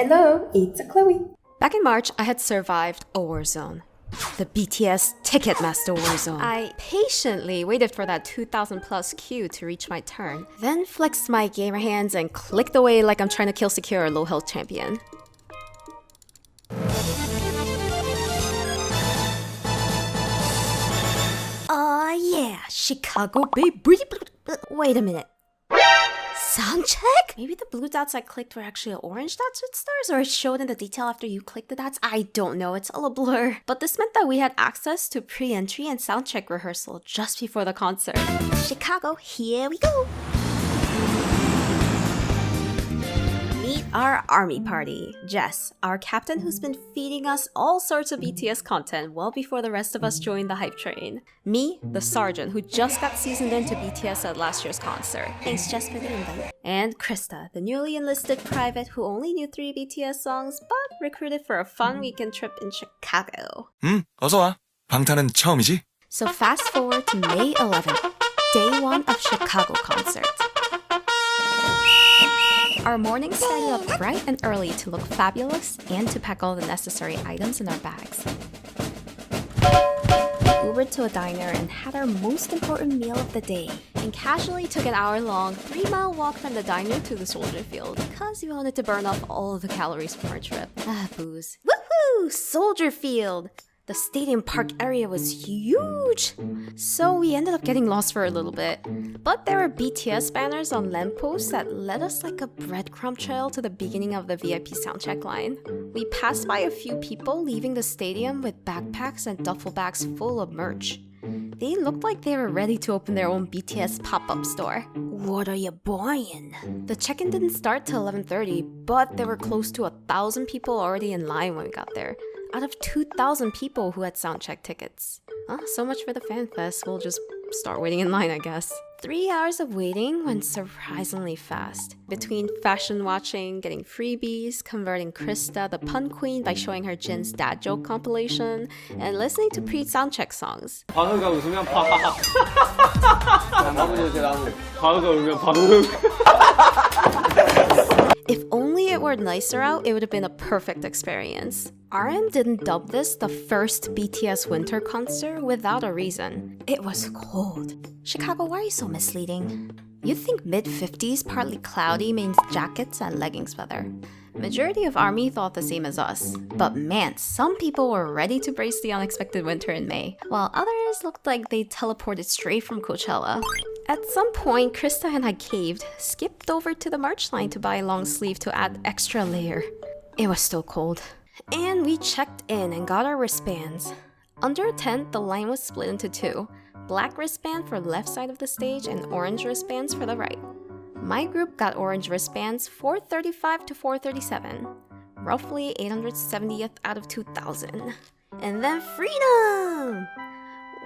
Hello, it's Chloe. Back in March, I had survived a war zone. The BTS Ticketmaster war zone. I patiently waited for that 2,000 plus queue to reach my turn, then flexed my gamer hands and clicked away like I'm trying to kill secure a low health champion. Yeah, Chicago, baby. Wait a minute. Soundcheck? Maybe the blue dots I clicked were actually orange dots with stars, or it showed in the detail after you clicked the dots? I don't know, it's all a blur. But this meant that we had access to pre-entry and soundcheck rehearsal just before the concert. Chicago, here we go! Meet our army party. Jess, our captain who's been feeding us all sorts of BTS content well before the rest of us joined the hype train. Me, the sergeant who just got seasoned into BTS at last year's concert. Thanks Jess for the invite. And Krista, the newly enlisted private who only knew 3 BTS songs but recruited for a fun weekend trip in Chicago. 어서 와. 방탄은 처음이지? So fast forward to May 11th, day 1 of Chicago concert. Our morning started up bright and early to look fabulous and to pack all the necessary items in our bags. We Ubered to a diner and had our most important meal of the day, and casually took an hour-long 3-mile walk from the diner to the soldier field because we wanted to burn off all of the calories from our trip. Booze. Woohoo! Soldier field! The stadium park area was huge, so we ended up getting lost for a little bit. But there were BTS banners on lampposts that led us like a breadcrumb trail to the beginning of the VIP soundcheck line. We passed by a few people leaving the stadium with backpacks and duffel bags full of merch. They looked like they were ready to open their own BTS pop-up store. What are you buying? The check-in didn't start till 11:30, but there were close to 1,000 people already in line when we got there, out of 2,000 people who had soundcheck tickets. So much for the fan fest. We'll just start waiting in line, I guess. 3 hours of waiting went surprisingly fast. Between fashion watching, getting freebies, converting Krista the pun queen by showing her Jin's dad joke compilation, and listening to pre-soundcheck songs. 방어가 웃으면 파. 나무 주세요, 나무. 방어가 울면 방어. If only it were nicer out, it would have been a perfect experience. RM didn't dub this the first BTS winter concert without a reason. It was cold. Chicago, why are you so misleading? You'd think mid-50s, partly cloudy means jackets and leggings weather. Majority of ARMY thought the same as us. But man, some people were ready to brace the unexpected winter in May, while others looked like they teleported straight from Coachella. At some point, Krista and I caved, skipped over to the merch line to buy a long sleeve to add extra layer. It was still cold. And we checked in and got our wristbands. Under a tent, the line was split into 2. Black wristband for left side of the stage and orange wristbands for the right. My group got orange wristbands 435 to 437, roughly 870th out of 2,000. And then freedom!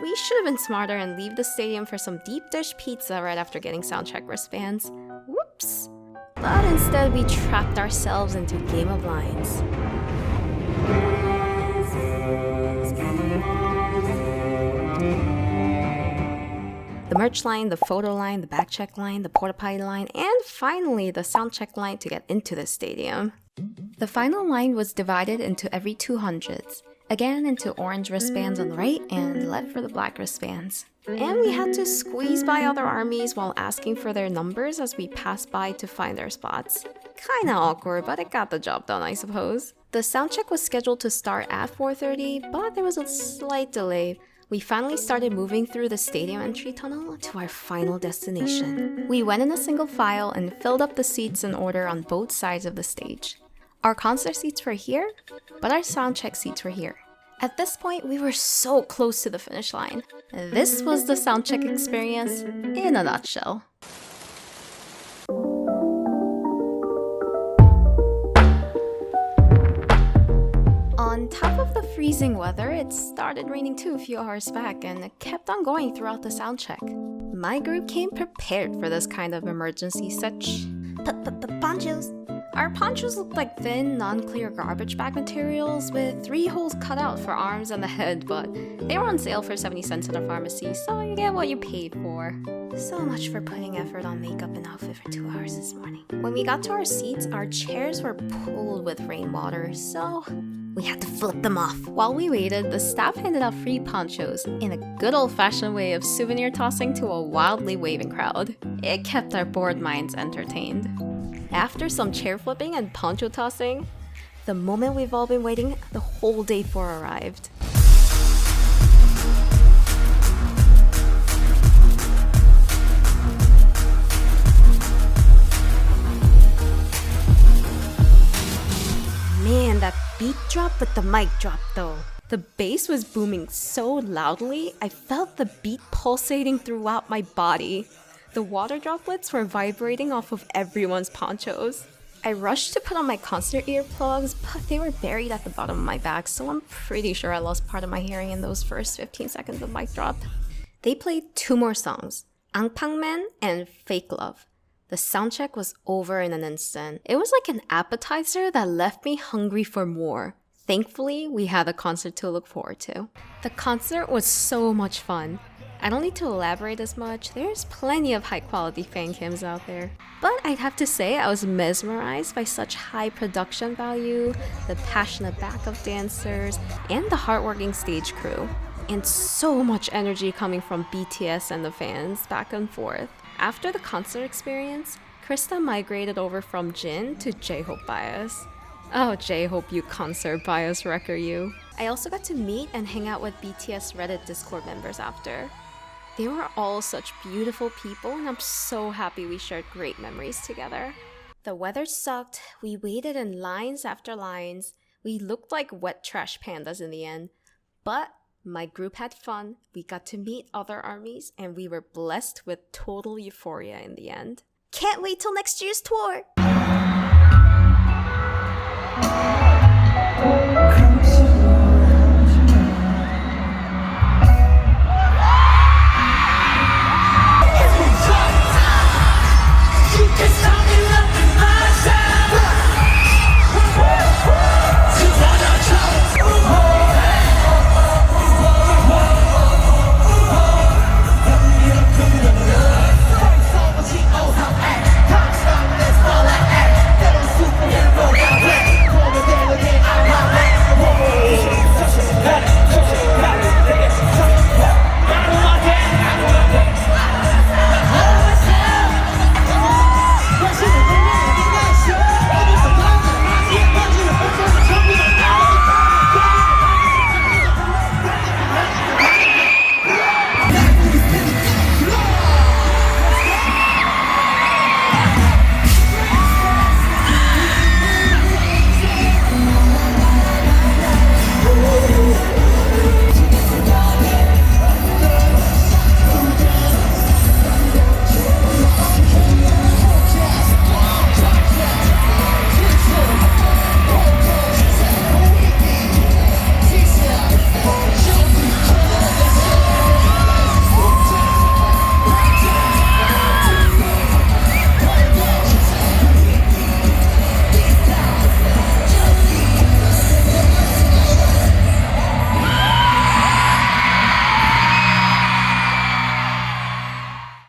We should have been smarter and leave the stadium for some deep dish pizza right after getting soundcheck wristbands. Whoops! But instead we trapped ourselves into Game of Lines. The merch line, the photo line, the backcheck line, the porta potty line, and finally the soundcheck line to get into the stadium. The final line was divided into every 200s, again into orange wristbands on the right and left for the black wristbands. And we had to squeeze by other armies while asking for their numbers as we passed by to find their spots. Kinda awkward, but it got the job done, I suppose. The soundcheck was scheduled to start at 4:30, but there was a slight delay. We finally started moving through the stadium entry tunnel to our final destination. We went in a single file and filled up the seats in order on both sides of the stage. Our concert seats were here, but our soundcheck seats were here. At this point, we were so close to the finish line. This was the soundcheck experience in a nutshell. On top of the freezing weather, it started raining too a few hours back, and it kept on going throughout the soundcheck. My group came prepared for this kind of emergency such ponchos. Our ponchos looked like thin, non-clear garbage bag materials with 3 holes cut out for arms and the head, but they were on sale for 70 cents at a pharmacy, so you get what you paid for. So much for putting effort on makeup and outfit for 2 hours this morning. When we got to our seats, our chairs were pulled with rainwater, so we had to flip them off. While we waited, the staff handed out free ponchos in a good old-fashioned way of souvenir tossing to a wildly waving crowd. It kept our bored minds entertained. After some chair flipping and poncho tossing, the moment we've all been waiting the whole day for arrived. Man, that beat drop with the mic drop though. The bass was booming so loudly, I felt the beat pulsating throughout my body. The water droplets were vibrating off of everyone's ponchos. I rushed to put on my concert earplugs, but they were buried at the bottom of my bag, so I'm pretty sure I lost part of my hearing in those first 15 seconds of mic drop. They played 2 more songs, 앙팡맨 and Fake Love. The soundcheck was over in an instant. It was like an appetizer that left me hungry for more. Thankfully, we had a concert to look forward to. The concert was so much fun. I don't need to elaborate as much, there's plenty of high quality fan cams out there. But I'd have to say I was mesmerized by such high production value, the passionate backup dancers, and the hardworking stage crew. And so much energy coming from BTS and the fans back and forth. After the concert experience, Krista migrated over from Jin to J-Hope bias. Oh, J-Hope, you concert bias wrecker, you. I also got to meet and hang out with BTS Reddit Discord members after. They were all such beautiful people, and I'm so happy we shared great memories together. The weather sucked, we waited in lines after lines, we looked like wet trash pandas in the end. But my group had fun, we got to meet other armies, and we were blessed with total euphoria in the end. Can't wait till next year's tour!